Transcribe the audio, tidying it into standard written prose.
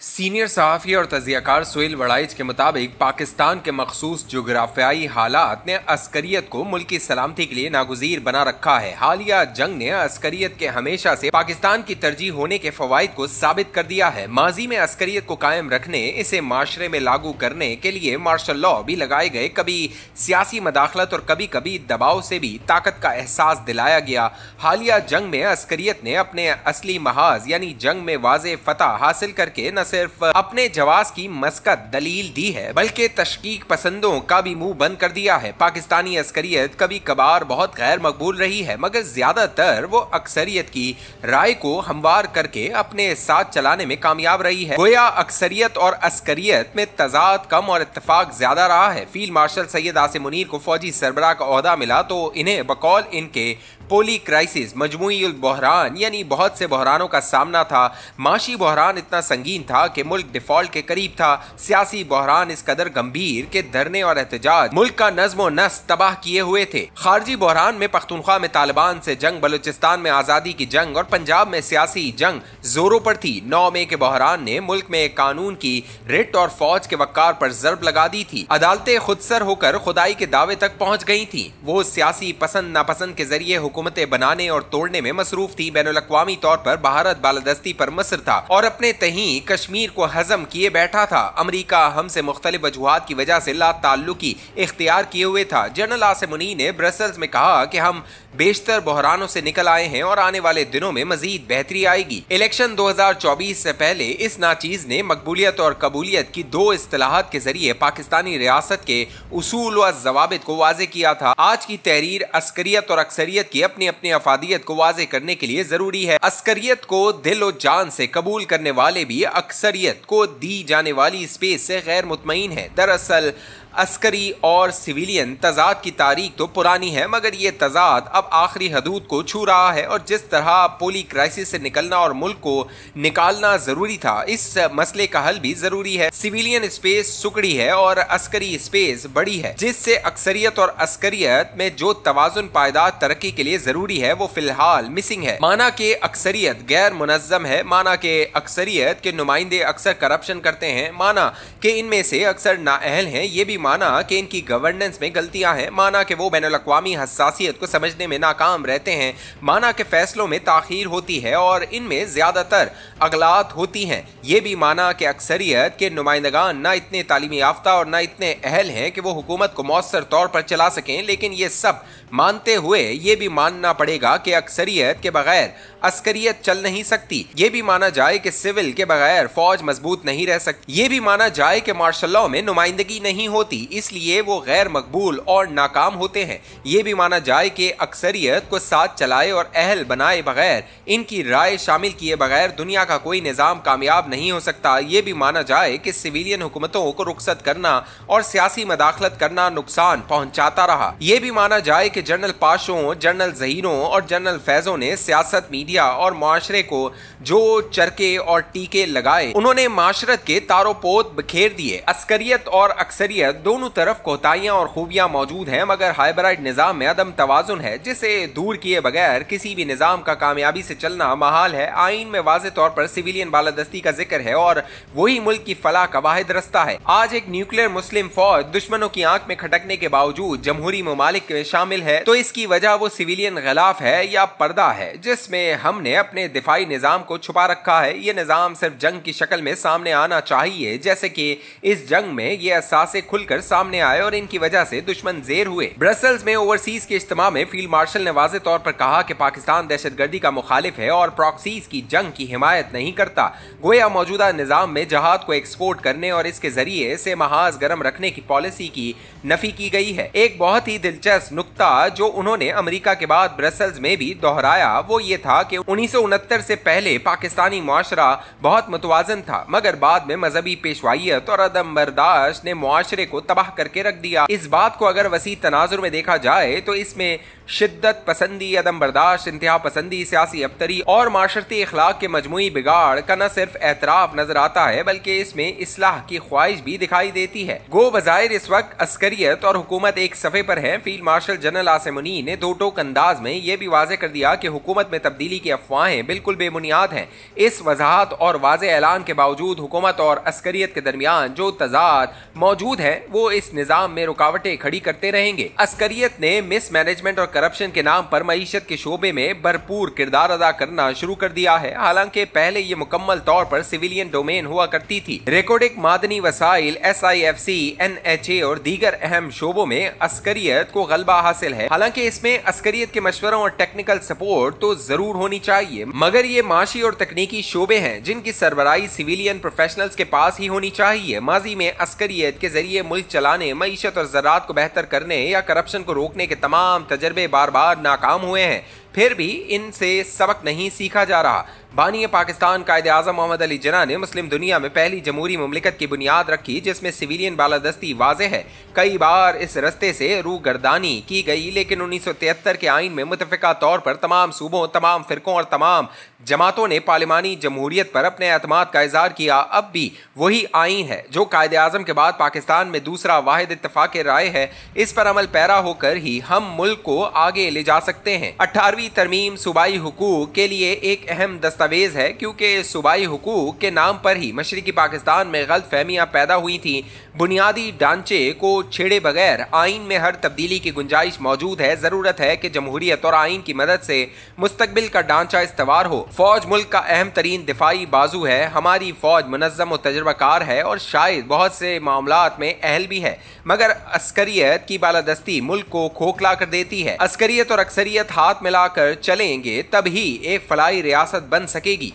Senior सहाफ़ी और तजियाकार सुहेल वड़ाइच के मुताबिक पाकिस्तान के मखसूस जोग्राफियाई हालात ने अस्करियत को मुल्क की सलामती के लिए नागुज़ीर बना रखा है। हालिया जंग ने अस्करियत के हमेशा से पाकिस्तान की तरजीह होने के फवाइद को साबित कर दिया है। माजी में अस्करियत को कायम रखने, इसे माशरे में लागू करने के लिए मार्शल लॉ भी लगाए गए। कभी सियासी मदाखलत और कभी कभी दबाव से भी ताकत का एहसास दिलाया गया। हालिया जंग में अस्करियत ने अपने असली महाज यानी जंग में वाज़े फतह हासिल करके न सिर्फ अपने जवाब की मस्कत दलील दी है बल्कि तशकीक पसंदों का भी मुंह बंद कर दिया है। पाकिस्तानी अस्करियत कभी कभार बहुत गैर मकबूल रही है, मगर ज्यादातर वो अक्सरियत की राय को हमवार करके अपने साथ चलाने में कामयाब रही है। गोया अक्सरियत और अस्करियत में तजाद कम और इत्तेफाक ज्यादा रहा है। फील्ड मार्शल सैयद आसिम मुनीर को फौजी सरबराह का ओहदा मिला तो इन्हें बकौल इनके पोली क्राइसिस मजमूई बहरान यानी बहुत से बहरानों का सामना था। माशी बहरान इतना संगीन था कि मुल्क डिफॉल्ट के करीब था। सियासी बहरान इस कदर गंभीर के धरने और एहतजाज मुल्क का नज्म नस्क तबाह किए हुए थे। खारजी बहरान में पख्तूनख्वा में तालिबान से जंग, बलूचिस्तान में आज़ादी की जंग और पंजाब में सियासी जंग जोरों पर थी। 9 मई के बहरान ने मुल्क में कानून की रिट और फौज के वक़ार पर जरब लगा दी थी। अदालतें खुदसर होकर खुदाई के दावे तक पहुंच गई थी। वो सियासी पसंद नापसंद के जरिए हुकूमतें बनाने और तोड़ने में मसरूफ थी। बैनुल-अक़वामी तौर पर भारत बालादस्ती पर मसर था और अपने तहीं कश्मीर को हजम किए बैठा था। अमरीका हमसे मुख्तलिफ वजूहात की वजह से ला ताल्लुकी इख्तियार किए हुए था। जनरल आसिम मुनीर ने ब्रसेल्स में कहा कि हम बेशतर बहरानों से निकल आए हैं और आने वाले दिनों में मजीद बेहतरी आएगी। इलेक्शन 2024 से पहले इस नाचीज ने मकबूलियत और कबूलियत की 2 इस्तिलाहात के जरिए पाकिस्तानी रियासत के उसूल व जवाबित को वाजे किया था। आज की तहरीर अस्करियत और अक्सरियत की अपनी अपनी अफादियत को वाजे करने के लिए जरूरी है। अस्करियत को दिल और जान से कबूल करने वाले भी अक्सरियत को दी जाने वाली स्पेस से गैर मुतमईन है। दरअसल अस्करी और सिविलियन तजाद की तारीख तो पुरानी है, मगर ये तजाद अब आखिरी हदूद को छू रहा है और जिस तरह पोली क्राइसिस से निकलना और मुल्क को निकालना जरूरी था, इस मसले का हल भी जरूरी है। सिविलियन स्पेस सुकड़ी है और अस्करी स्पेस बड़ी है, जिससे अक्सरियत और अस्करियत में जो तवाजुन पायदार तरक्की के लिए जरूरी है वो फिलहाल मिसिंग है। माना के अक्सरियत गैर मुनज़्ज़म है, माना के अक्सरियत के नुमाइंदे अक्सर करप्शन करते हैं, माना के इनमें से अक्सर नाअहल हैं, ये भी माना कि इनकी गवर्नेंस में गलतियां हैं, माना कि वो बैनुल-अक़वामी हसासियत को समझने में नाकाम रहते हैं, माना कि फैसलों में ताखीर होती है और इनमें ज्यादातर अगलात होती हैं। ये भी माना कि अक्सरियत के नुमाइंदगान ना इतने तालीमी याफ्ता और ना इतने अहल हैं कि वो हुकूमत को मौसर तौर पर चला सकें। लेकिन ये सब मानते हुए ये भी मानना पड़ेगा कि अक्सरियत के बगैर अस्करियत चल नहीं सकती। ये भी माना जाए कि सिविल के बगैर फौज मजबूत नहीं रह सकती। ये भी माना जाए कि मार्शल लॉ में नुमाइंदगी नहीं होती, इसलिए वो गैर मकबूल और नाकाम होते हैं। ये भी माना जाए कि अक्सरियत को साथ चलाए और अहल बनाए बगैर, इनकी राय शामिल किए बगैर दुनिया का कोई निज़ाम कामयाब नहीं हो सकता। ये भी माना जाए कि सिविलियन हुकूमतों को रुखसत करना और सियासी मदाखलत करना नुकसान पहुंचाता रहा। ये भी माना जाए कि जनरल पाशों, जनरल जहीरों और जनरल फैजों ने सियासत, मीडिया और माशरे को जो चरके और टीके लगाए, उन्होंने माशरत के तारोपोत बिखेर दिए। अस्करियत और अक्सरियत दोनों तरफ कोताहियां और खूबियां मौजूद हैं, मगर हाइब्रिड निजाम में अदम तवाजुन है, जिसे दूर किए बगैर किसी भी निजाम का कामयाबी से चलना महाल है। आइन में वाज़े तौर पर सिविलियन बालादस्ती का जिक्र है और वही मुल्क की फलाह का वाहिद रास्ता है। आज एक न्यूक्लियर मुस्लिम फौज दुश्मनों की आंख में खटकने के बावजूद जमहूरी ममालिक में शामिल है, तो इसकी वजह वो सिविलियन गिलाफ है या पर्दा है जिसमें हमने अपने दिफाई निजाम को छुपा रखा है। ये निजाम सिर्फ जंग की शक्ल में सामने आना चाहिए, जैसे कि इस जंग में ये असासे खुलकर सामने आए और इनकी वजह से दुश्मन जेर हुए। ब्रसेल्स में ओवरसीज के इज्तिमा में फील्ड मार्शल ने वाज़े तौर पर कहा कि पाकिस्तान दहशतगर्दी का मुखालिफ है और प्रॉक्सीज की जंग की हिमायत नहीं करता। गोया मौजूदा निजाम में जहाद को एक्सपोर्ट करने और इसके जरिए से महाज गर्म रखने की पॉलिसी की नफी की गई है। एक बहुत ही दिलचस्प नुक्ता जो उन्होंने अमेरिका के बाद ब्रसेल्स में भी दोहराया वो ये था कि 1969 से पहले पाकिस्तानी मुआशरा बहुत मुतवाजन था, मगर बाद में मजहबी पेशवाइयत और अदम बर्दाश्त ने मुआशरे को तबाह करके रख दिया। इस बात को अगर वसी तनाजुर में देखा जाए तो इसमें शिद्दत पसंदी, अदम बर्दाश्त, इंतहा पसंदी, सियासी अबतरी और माशरती इखलाक के मजमूई बिगाड़ का न सिर्फ एतराफ नजर आता है बल्कि इसमें इस्लाह की ख्वाहिश भी दिखाई देती है। गो बज़ाहिर इस वक्त अस्करियत और हुकूमत एक सफ़े पर है। Field marshal general general Asim Munir ने दो टोक अंदाज में यह भी वाज़ेह कर दिया कि हुकूमत में तब्दीली की अफवाहें बिल्कुल बेबुनियाद हैं। इस वजाहत और वाज़ेह ऐलान के बावजूद हुकूमत और अस्करियत के दरमियान जो तजाद मौजूद है वो इस निज़ाम में रुकावटें खड़ी करते रहेंगे। अस्करियत ने मिस मैनेजमेंट और करप्शन के नाम पर मईशत के शोबे में भरपूर किरदार अदा करना शुरू कर दिया है। हालांकि पहले ये मुकम्मल तौर पर सिविलियन डोमेन हुआ करती थी। रिकॉर्डिंग, मादनी वसाइल, SIFC, NHA और दीगर अहम शोबों में अस्करियत को गलबा हासिल है। हालांकि इसमें अस्करियत के मशवरों और टेक्निकल सपोर्ट तो जरूर होनी चाहिए, मगर ये माशी और तकनीकी शोबे हैं जिनकी सरबराही सिविलियन प्रोफेशनल्स के पास ही होनी चाहिए। माजी में अस्करियत के जरिए मुल्क चलाने, मईशत और ज़राअत को बेहतर करने या करप्शन को रोकने के तमाम तजर्बे बार बार नाकाम हुए हैं, फिर भी इनसे सबक नहीं सीखा जा रहा। बानी पाकिस्तान कायदे आज़म मोहम्मद अली जिन्ना ने मुस्लिम दुनिया में पहली जमहूरी मुमलिकत की बुनियाद रखी जिसमें सिविलियन बालादस्ती वाज़ेह है। कई बार इस रस्ते से रूगर्दानी की गई, लेकिन 1973 के आइन में मुतफ़िका तौर पर तमाम सूबों, तमाम फ़िरकों और तमाम जमातों ने पार्लिमानी जमहूरियत पर अपने एतमाद का इज़हार किया। अब भी वही आइन है जो कायदे आज़म के बाद पाकिस्तान में दूसरा वाहिद इत्तफ़ाक़ राय है। इस पर अमल पैरा होकर ही हम मुल्क को आगे ले जा सकते हैं। 18वीं तरमीम सूबाई हुकूक के लिए एक अहम दस्तावेज है, क्योंकि सूबाई हुकूक के नाम पर ही मशरिकी पाकिस्तान में गलत फहमियाँ पैदा हुई थी। बुनियादी ढांचे को छेड़े बगैर आइन में हर तब्दीली की गुंजाइश मौजूद है। ज़रूरत है कि जमहूरियत और आइन की मदद से मुस्तकबिल का ढांचा इस्तवार हो। फौज मुल्क का अहम तरीन दिफाई बाजू है। हमारी फौज मुनज़्ज़म और तजुर्बाकार है और शायद बहुत से मामलात में अहल भी है, मगर अस्करियत की बालादस्ती मुल्क को खोखला कर देती है। अस्करियत और अक्सरियत हाथ मिलाकर चलेंगे तभी एक फलाही रियासत बन सकेगी।